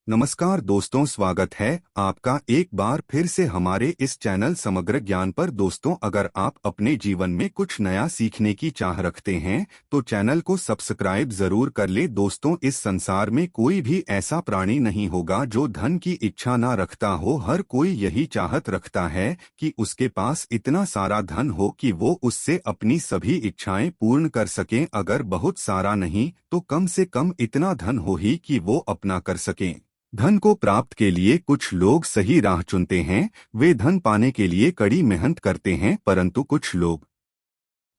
नमस्कार दोस्तों, स्वागत है आपका एक बार फिर से हमारे इस चैनल समग्र ज्ञान पर। दोस्तों, अगर आप अपने जीवन में कुछ नया सीखने की चाह रखते हैं तो चैनल को सब्सक्राइब जरूर कर ले। दोस्तों, इस संसार में कोई भी ऐसा प्राणी नहीं होगा जो धन की इच्छा ना रखता हो। हर कोई यही चाहत रखता है कि उसके पास इतना सारा धन हो कि वो उससे अपनी सभी इच्छाएं पूर्ण कर सकें। अगर बहुत सारा नहीं तो कम से कम इतना धन हो ही कि वो अपना कर सकें। धन को प्राप्त के लिए कुछ लोग सही राह चुनते हैं, वे धन पाने के लिए कड़ी मेहनत करते हैं, परंतु कुछ लोग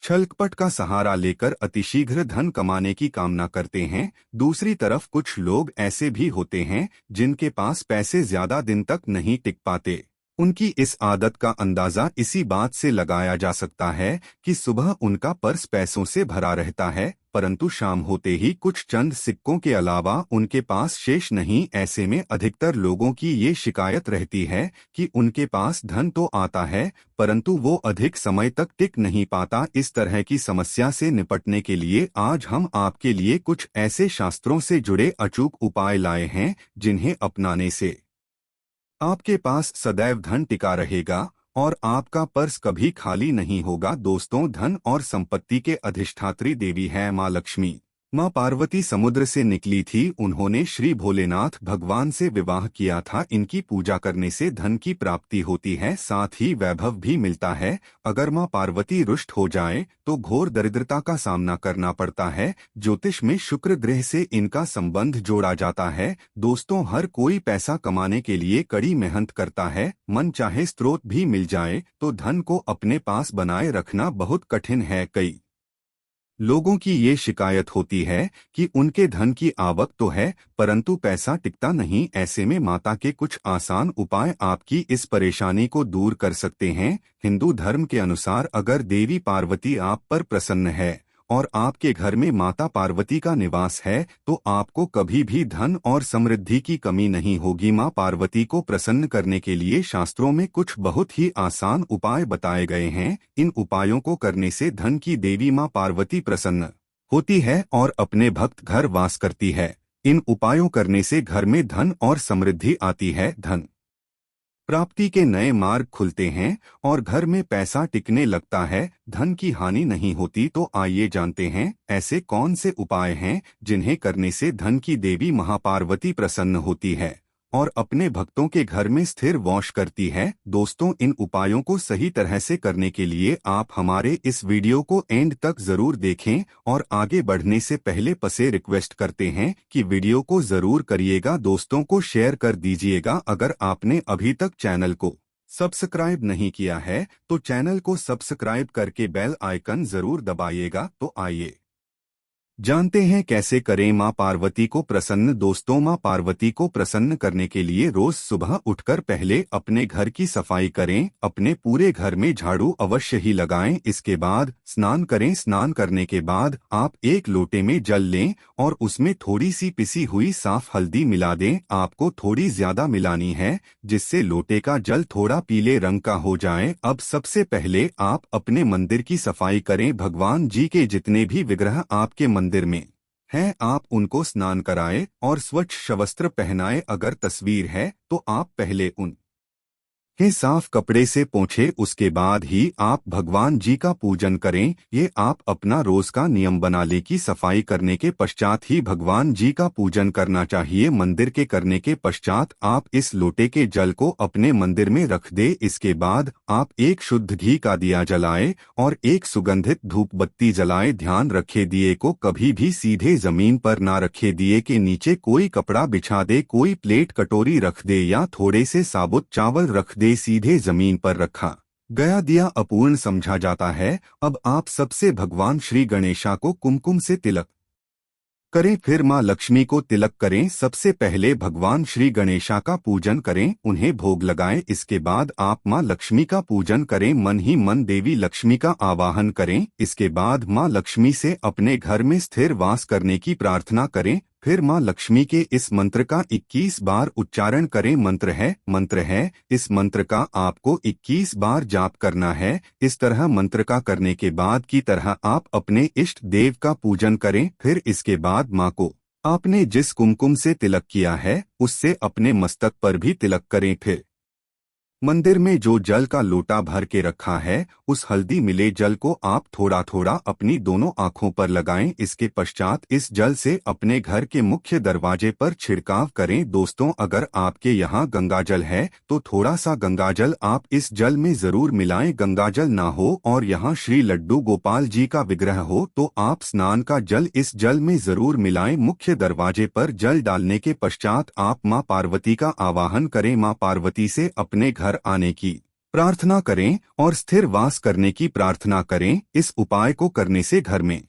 छलकपट का सहारा लेकर अतिशीघ्र धन कमाने की कामना करते हैं। दूसरी तरफ कुछ लोग ऐसे भी होते हैं जिनके पास पैसे ज्यादा दिन तक नहीं टिक पाते। उनकी इस आदत का अंदाजा इसी बात से लगाया जा सकता है कि सुबह उनका पर्स पैसों से भरा रहता है, परंतु शाम होते ही कुछ चंद सिक्कों के अलावा उनके पास शेष नहीं। ऐसे में अधिकतर लोगों की ये शिकायत रहती है कि उनके पास धन तो आता है परंतु वो अधिक समय तक टिक नहीं पाता। इस तरह की समस्या से निपटने के लिए आज हम आपके लिए कुछ ऐसे शास्त्रों से जुड़े अचूक उपाय लाए हैं जिन्हें अपनाने से आपके पास सदैव धन टिका रहेगा और आपका पर्स कभी खाली नहीं होगा। दोस्तों, धन और संपत्ति के अधिष्ठात्री देवी है माँ लक्ष्मी। माँ पार्वती समुद्र से निकली थी, उन्होंने श्री भोलेनाथ भगवान से विवाह किया था। इनकी पूजा करने से धन की प्राप्ति होती है, साथ ही वैभव भी मिलता है। अगर माँ पार्वती रुष्ट हो जाए तो घोर दरिद्रता का सामना करना पड़ता है। ज्योतिष में शुक्र ग्रह से इनका संबंध जोड़ा जाता है। दोस्तों, हर कोई पैसा कमाने के लिए कड़ी मेहनत करता है। मन चाहे स्रोत भी मिल जाए तो धन को अपने पास बनाए रखना बहुत कठिन है। कई लोगों की ये शिकायत होती है कि उनके धन की आवक तो है परंतु पैसा टिकता नहीं। ऐसे में माता के कुछ आसान उपाय आपकी इस परेशानी को दूर कर सकते हैं। हिंदू धर्म के अनुसार अगर देवी पार्वती आप पर प्रसन्न है और आपके घर में माता पार्वती का निवास है तो आपको कभी भी धन और समृद्धि की कमी नहीं होगी। माँ पार्वती को प्रसन्न करने के लिए शास्त्रों में कुछ बहुत ही आसान उपाय बताए गए हैं। इन उपायों को करने से धन की देवी माँ पार्वती प्रसन्न होती है और अपने भक्त घर वास करती है। इन उपायों करने से घर में धन और समृद्धि आती है, धन प्राप्ति के नए मार्ग खुलते हैं और घर में पैसा टिकने लगता है, धन की हानि नहीं होती। तो आइए जानते हैं ऐसे कौन से उपाय हैं जिन्हें करने से धन की देवी महापार्वती प्रसन्न होती है और अपने भक्तों के घर में स्थिर वास करती है। दोस्तों, इन उपायों को सही तरह से करने के लिए आप हमारे इस वीडियो को एंड तक जरूर देखें और आगे बढ़ने से पहले पसे रिक्वेस्ट करते हैं कि वीडियो को जरूर करिएगा, दोस्तों को शेयर कर दीजिएगा। अगर आपने अभी तक चैनल को सब्सक्राइब नहीं किया है तो चैनल को सब्सक्राइब करके बेल आइकन जरूर दबाइएगा। तो आइए जानते हैं कैसे करें माँ पार्वती को प्रसन्न। दोस्तों, माँ पार्वती को प्रसन्न करने के लिए रोज सुबह उठकर पहले अपने घर की सफाई करें। अपने पूरे घर में झाड़ू अवश्य ही लगाएं। इसके बाद स्नान करें। स्नान करने के बाद आप एक लोटे में जल लें और उसमें थोड़ी सी पिसी हुई साफ हल्दी मिला दें। आपको थोड़ी ज्यादा मिलानी है जिससे लोटे का जल थोड़ा पीले रंग का हो जाए। अब सबसे पहले आप अपने मंदिर की सफाई करें। भगवान जी के जितने भी विग्रह आपके मंदिर में हैं, आप उनको स्नान कराएं और स्वच्छ वस्त्र पहनाएं। अगर तस्वीर है तो आप पहले उन के साफ कपड़े से पोंछे, उसके बाद ही आप भगवान जी का पूजन करें। ये आप अपना रोज का नियम बना लें कि सफाई करने के पश्चात ही भगवान जी का पूजन करना चाहिए। मंदिर के करने के पश्चात आप इस लोटे के जल को अपने मंदिर में रख दे। इसके बाद आप एक शुद्ध घी का दिया जलाए और एक सुगंधित धूप बत्ती जलाए। ध्यान रखे दिए को कभी भी सीधे जमीन पर ना रखे। दिए के नीचे कोई कपड़ा बिछा दे, कोई प्लेट कटोरी रख दे या थोड़े से साबुत चावल रख दे। सीधे जमीन पर रखा गया दिया अपूर्ण समझा जाता है। अब आप सबसे भगवान श्री गणेशा को कुमकुम से तिलक करें, फिर माँ लक्ष्मी को तिलक करें। सबसे पहले भगवान श्री गणेशा का पूजन करें, उन्हें भोग लगाएं। इसके बाद आप माँ लक्ष्मी का पूजन करें, मन ही मन देवी लक्ष्मी का आवाहन करें। इसके बाद माँ लक्ष्मी से अपने घर में स्थिर वास करने की प्रार्थना करें। फिर माँ लक्ष्मी के इस मंत्र का 21 बार उच्चारण करें। मंत्र है, इस मंत्र का आपको 21 बार जाप करना है। इस तरह मंत्र का करने के बाद की तरह आप अपने इष्ट देव का पूजन करें। फिर इसके बाद माँ को आपने जिस कुमकुम से तिलक किया है उससे अपने मस्तक पर भी तिलक करें। फिर मंदिर में जो जल का लोटा भर के रखा है उस हल्दी मिले जल को आप थोड़ा थोड़ा अपनी दोनों आंखों पर लगाएं। इसके पश्चात इस जल से अपने घर के मुख्य दरवाजे पर छिड़काव करें। दोस्तों, अगर आपके यहाँ गंगाजल है तो थोड़ा सा गंगाजल आप इस जल में जरूर मिलाएं। गंगाजल ना हो और यहाँ श्री लड्डू गोपाल जी का विग्रह हो तो आप स्नान का जल इस जल में जरूर मिलाएं। मुख्य दरवाजे पर जल डालने के पश्चात आप मां पार्वती का आवाहन करें। मां पार्वती से अपने घर आने की प्रार्थना करें और स्थिर वास करने की प्रार्थना करें। इस उपाय को करने से घर में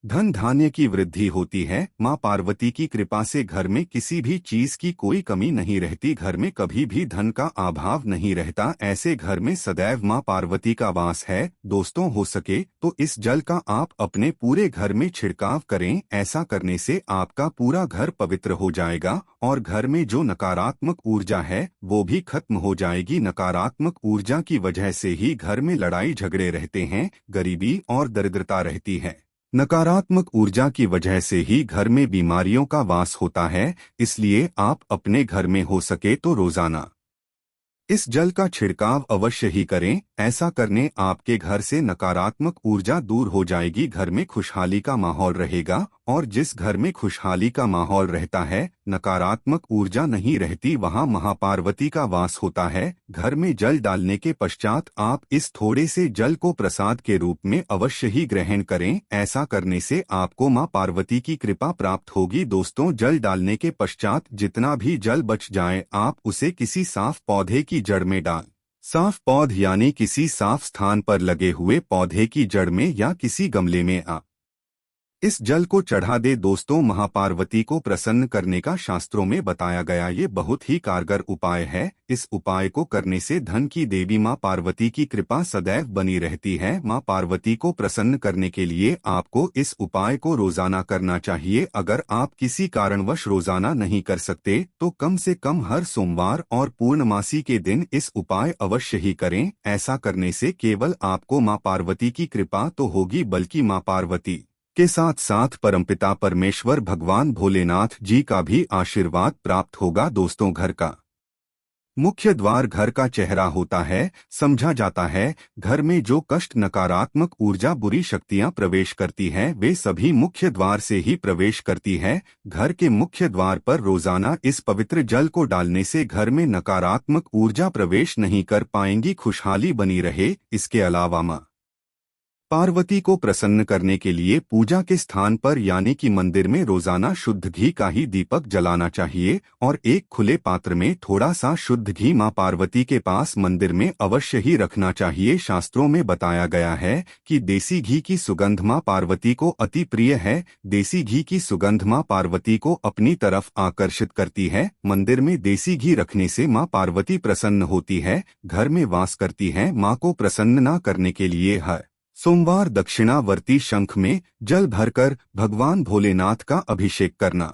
धन धान्य की वृद्धि होती है। मां पार्वती की कृपा से घर में किसी भी चीज की कोई कमी नहीं रहती। घर में कभी भी धन का अभाव नहीं रहता। ऐसे घर में सदैव मां पार्वती का वास है। दोस्तों, हो सके तो इस जल का आप अपने पूरे घर में छिड़काव करें। ऐसा करने से आपका पूरा घर पवित्र हो जाएगा और घर में जो नकारात्मक ऊर्जा है वो भी खत्म हो जाएगी। नकारात्मक ऊर्जा की वजह से ही घर में लड़ाई झगड़े रहते हैं, गरीबी और दरिद्रता रहती है। नकारात्मक ऊर्जा की वजह से ही घर में बीमारियों का वास होता है। इसलिए आप अपने घर में हो सके तो रोजाना इस जल का छिड़काव अवश्य ही करें। ऐसा करने आपके घर से नकारात्मक ऊर्जा दूर हो जाएगी। घर में खुशहाली का माहौल रहेगा और जिस घर में खुशहाली का माहौल रहता है, नकारात्मक ऊर्जा नहीं रहती, वहां महापार्वती का वास होता है। घर में जल डालने के पश्चात आप इस थोड़े से जल को प्रसाद के रूप में अवश्य ही ग्रहण करें। ऐसा करने से आपको मां पार्वती की कृपा प्राप्त होगी। दोस्तों, जल डालने के पश्चात जितना भी जल बच जाए आप उसे किसी साफ पौधे की जड़ में डाल साफ पौध यानी किसी साफ स्थान पर लगे हुए पौधे की जड़ में या किसी गमले में इस जल को चढ़ा दे। दोस्तों, महापार्वती को प्रसन्न करने का शास्त्रों में बताया गया ये बहुत ही कारगर उपाय है। इस उपाय को करने से धन की देवी मां पार्वती की कृपा सदैव बनी रहती है। मां पार्वती को प्रसन्न करने के लिए आपको इस उपाय को रोजाना करना चाहिए। अगर आप किसी कारणवश रोजाना नहीं कर सकते तो कम से कम हर सोमवार और पूर्णमासी के दिन इस उपाय अवश्य ही करें। ऐसा करने से केवल आपको मां पार्वती की कृपा तो होगी बल्कि मां पार्वती के साथ साथ परमपिता परमेश्वर भगवान भोलेनाथ जी का भी आशीर्वाद प्राप्त होगा। दोस्तों, घर का मुख्य द्वार घर का चेहरा होता है। समझा जाता है घर में जो कष्ट, नकारात्मक ऊर्जा, बुरी शक्तियां प्रवेश करती हैं वे सभी मुख्य द्वार से ही प्रवेश करती है। घर के मुख्य द्वार पर रोजाना इस पवित्र जल को डालने से घर में नकारात्मक ऊर्जा प्रवेश नहीं कर पाएंगी, खुशहाली बनी रहे। इसके अलावा मां पार्वती को प्रसन्न करने के लिए पूजा के स्थान पर यानी कि मंदिर में रोजाना शुद्ध घी का ही दीपक जलाना चाहिए और एक खुले पात्र में थोड़ा सा शुद्ध घी मां पार्वती के पास मंदिर में अवश्य ही रखना चाहिए। शास्त्रों में बताया गया है कि देसी घी की सुगंध मां पार्वती को अति प्रिय है। देसी घी की सुगंध मां पार्वती को अपनी तरफ आकर्षित करती है। मंदिर में देसी घी रखने से मां पार्वती प्रसन्न होती है, घर में वास करती है। मां को प्रसन्न न करने के लिए हर सोमवार दक्षिणावर्ती शंख में जल भरकर भगवान भोलेनाथ का अभिषेक करना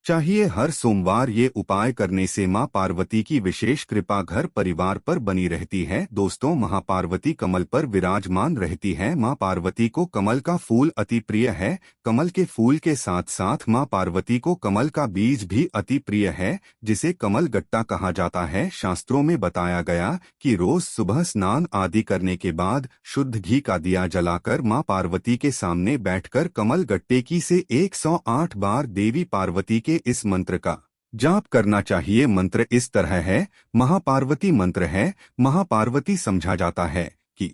चाहिए। हर सोमवार ये उपाय करने से मां पार्वती की विशेष कृपा घर परिवार पर बनी रहती है। दोस्तों, महापार्वती कमल पर विराजमान रहती है। मां पार्वती को कमल का फूल अति प्रिय है। कमल के फूल के साथ साथ मां पार्वती को कमल का बीज भी अति प्रिय है, जिसे कमल गट्टा कहा जाता है। शास्त्रों में बताया गया कि रोज सुबह स्नान आदि करने के बाद शुद्ध घी का दिया जलाकर मां पार्वती के सामने बैठकर कमल गट्टे की से 108 बार देवी पार्वती इस मंत्र का जाप करना चाहिए। मंत्र इस तरह है, महापार्वती मंत्र है। महापार्वती समझा जाता है कि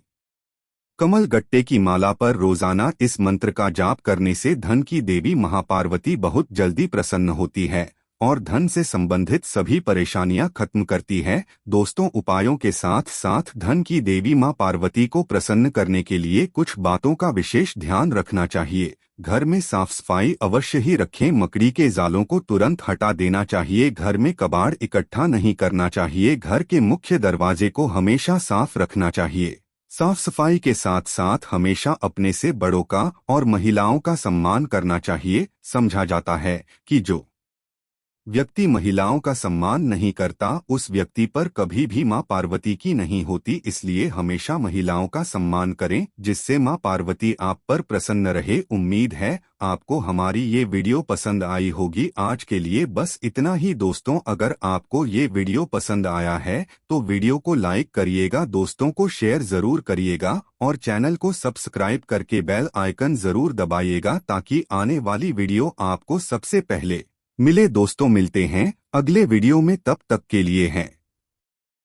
कमल गट्टे की माला पर रोजाना इस मंत्र का जाप करने से धन की देवी महापार्वती बहुत जल्दी प्रसन्न होती है और धन से संबंधित सभी परेशानियां खत्म करती है। दोस्तों, उपायों के साथ साथ धन की देवी मां पार्वती को प्रसन्न करने के लिए कुछ बातों का विशेष ध्यान रखना चाहिए। घर में साफ सफाई अवश्य ही रखें। मकड़ी के जालों को तुरंत हटा देना चाहिए। घर में कबाड़ इकट्ठा नहीं करना चाहिए। घर के मुख्य दरवाजे को हमेशा साफ रखना चाहिए। साफ सफाई के साथ साथ हमेशा अपने से बड़ों का और महिलाओं का सम्मान करना चाहिए। समझा जाता है कि जो व्यक्ति महिलाओं का सम्मान नहीं करता, उस व्यक्ति पर कभी भी मां पार्वती की नहीं होती। इसलिए हमेशा महिलाओं का सम्मान करें, जिससे मां पार्वती आप पर प्रसन्न रहे। उम्मीद है आपको हमारी ये वीडियो पसंद आई होगी। आज के लिए बस इतना ही दोस्तों। अगर आपको ये वीडियो पसंद आया है तो वीडियो को लाइक करिएगा, दोस्तों को शेयर जरूर करिएगा और चैनल को सब्सक्राइब करके बेल आइकन जरूर दबाइएगा ताकि आने वाली वीडियो आपको सबसे पहले मिले। दोस्तों मिलते हैं अगले वीडियो में, तब तक के लिए हैं।